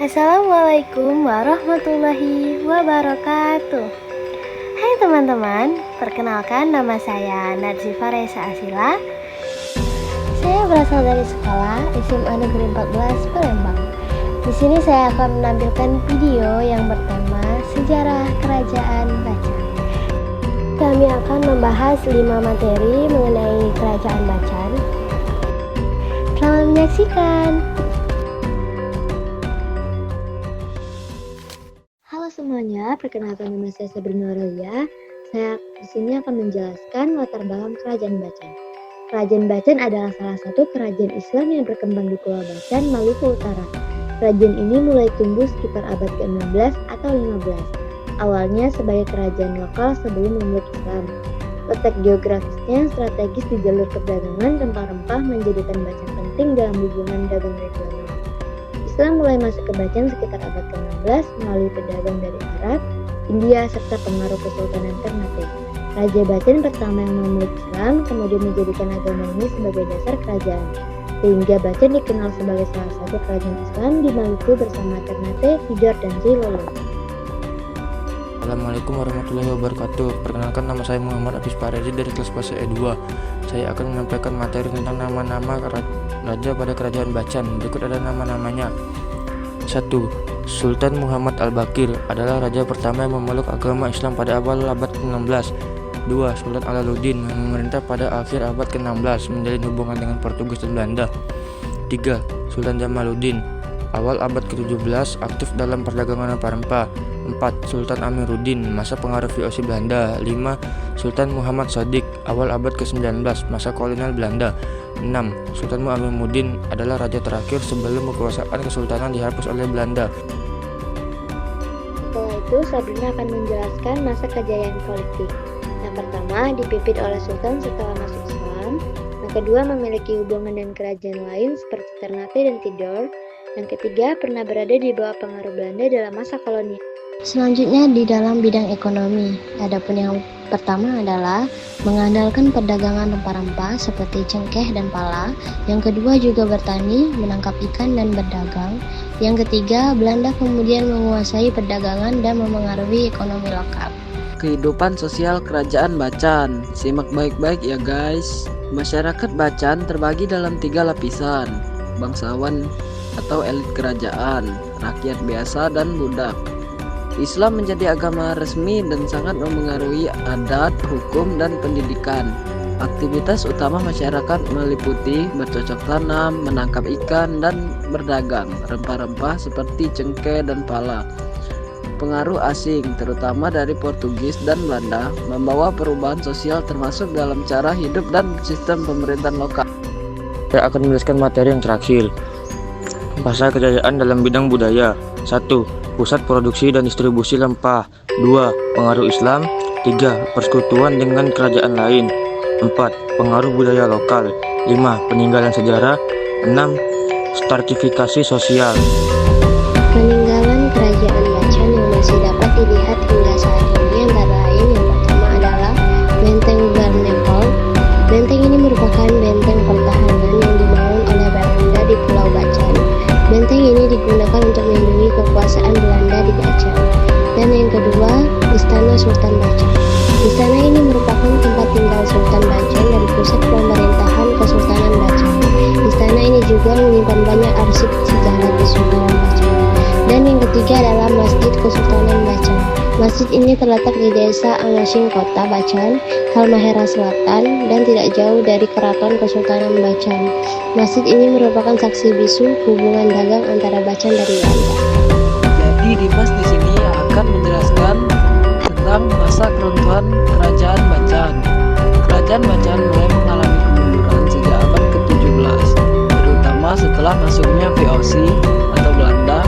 Assalamualaikum warahmatullahi wabarakatuh. Hai teman-teman, perkenalkan nama saya Nadzifa Reza Asila. Saya berasal dari sekolah SMA Negeri 14 Palembang. Di sini saya akan menampilkan video yang bertema Sejarah Kerajaan Bacan. Kami akan membahas 5 materi mengenai Kerajaan Bacan. Selamat menyaksikan. Halo semuanya, perkenalkan nama saya Sabrina Aurelia. Saya di sini akan menjelaskan latar belakang Kerajaan Bacan. Kerajaan Bacan adalah salah satu kerajaan Islam yang berkembang di Pulau Bacan, Maluku Utara. Kerajaan ini mulai tumbuh sekitar abad ke-16 atau 15. Awalnya sebagai kerajaan lokal sebelum memeluk Islam. Letak geografisnya strategis di jalur perdagangan rempah-rempah menjadikan Bacan penting dalam hubungan dagang regional. Islam mulai masuk ke Bacan sekitar abad ke-16 melalui pedagang dari Arab, India, serta pengaruh Kesultanan Ternate. Raja Bacan pertama yang memeluk Islam kemudian menjadikan agama ini sebagai dasar kerajaan, sehingga Bacan dikenal sebagai salah satu kerajaan Islam di Maluku bersama Ternate, Tidore, dan Jilolo. Assalamualaikum warahmatullahi wabarakatuh. Perkenalkan, nama saya Muhammad Abis Parezi dari kelas bahasa E2. Saya akan menyampaikan materi tentang nama-nama raja pada kerajaan Bacan. Berikut ada nama-namanya. 1. Sultan Muhammad Al-Baqir adalah raja pertama yang memeluk agama Islam pada awal abad ke-16. 2. Sultan Alaluddin yang memerintah pada akhir abad ke-16, menjalin hubungan dengan Portugis dan Belanda. 3. Sultan Jamaluddin awal abad ke-17, aktif dalam perdagangan rempah-rempah. 4. Sultan Amiruddin, masa pengaruh VOC Belanda. 5. Sultan Muhammad Shadiq, awal abad ke-19, masa kolonial Belanda. 6. Sultan Mu'awiyah adalah raja terakhir sebelum kekuasaan kesultanan dihapus oleh Belanda. Setelah itu, Sabrina akan menjelaskan masa kejayaan politik. Yang pertama, dipimpin oleh Sultan setelah masuk Islam. Yang kedua, memiliki hubungan dengan kerajaan lain seperti Ternate dan Tidore. Yang ketiga, pernah berada di bawah pengaruh Belanda dalam masa kolonial. Selanjutnya di dalam bidang ekonomi, adapun yang pertama adalah mengandalkan perdagangan rempah-rempah seperti cengkeh dan pala. Yang kedua juga bertani, menangkap ikan dan berdagang. Yang ketiga, Belanda kemudian menguasai perdagangan dan memengaruhi ekonomi lokal. Kehidupan sosial Kerajaan Bacan. Simak baik-baik ya guys. Masyarakat Bacan terbagi dalam 3 lapisan: bangsawan atau elit kerajaan, rakyat biasa, dan budak. Islam menjadi agama resmi dan sangat memengaruhi adat, hukum, dan pendidikan. Aktivitas utama masyarakat meliputi bercocok tanam, menangkap ikan, dan berdagang rempah-rempah seperti cengkeh dan pala. Pengaruh asing, terutama dari Portugis dan Belanda, membawa perubahan sosial termasuk dalam cara hidup dan sistem pemerintahan lokal. Saya akan menjelaskan materi yang terakhir. Masa kejayaan dalam bidang budaya. 1. Pusat produksi dan distribusi rempah. 2. Pengaruh Islam. 3. Persekutuan dengan kerajaan lain. 4. Pengaruh budaya lokal. 5. Peninggalan sejarah. 6. Stratifikasi sosial. Peninggalan Kerajaan Bacan yang masih dapat dilihat hingga saat ini antara lain yang pertama adalah Benteng Bernevald. Benteng ini merupakan benteng pertahanan yang dibangun oleh Belanda di Pulau Bacan. Benteng ini digunakan untuk melindungi kekuasaan Belanda di Bacan. Dan yang kedua, Istana Sultan Bacan. Istana ini merupakan tempat tinggal Sultan Bacan dan pusat pemerintahan Kesultanan Bacan. Istana ini juga menyimpan banyak arsip sejarah Kesultanan Bacan. Dan yang ketiga adalah Masjid Kesultanan Bacan. Masjid ini terletak di desa Angasing, Kota Bacan, Halmahera Selatan, dan tidak jauh dari Keraton Kesultanan Bacan. Masjid ini merupakan saksi bisu hubungan dagang antara Bacan dan Belanda. Jadi Dimas di sini akan menjelaskan tentang masa keruntuhan Kerajaan Bacan. Kerajaan Bacan mulai mengalami kemunduran sejak abad ke-17, terutama setelah masuknya VOC atau Belanda.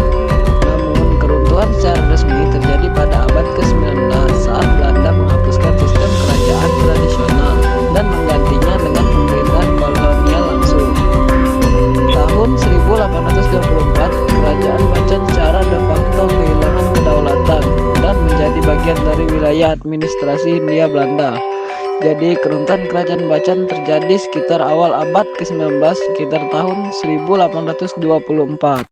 Namun keruntuhan secara resmi terjadi pada abad ke-19 saat Belanda menghapuskan sistem kerajaan tradisional dan menggantinya dengan pemerintahan kolonial langsung. Tahun 1824, Kerajaan Bacan secara de facto kehilangan kedaulatan dan menjadi bagian dari wilayah administrasi Hindia Belanda. Jadi keruntuhan Kerajaan Bacan terjadi sekitar awal abad ke-19, sekitar tahun 1824.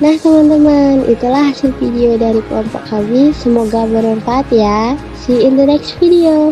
Nah teman-teman, itulah hasil video dari kelompok kami. Semoga bermanfaat ya. See you in the next video.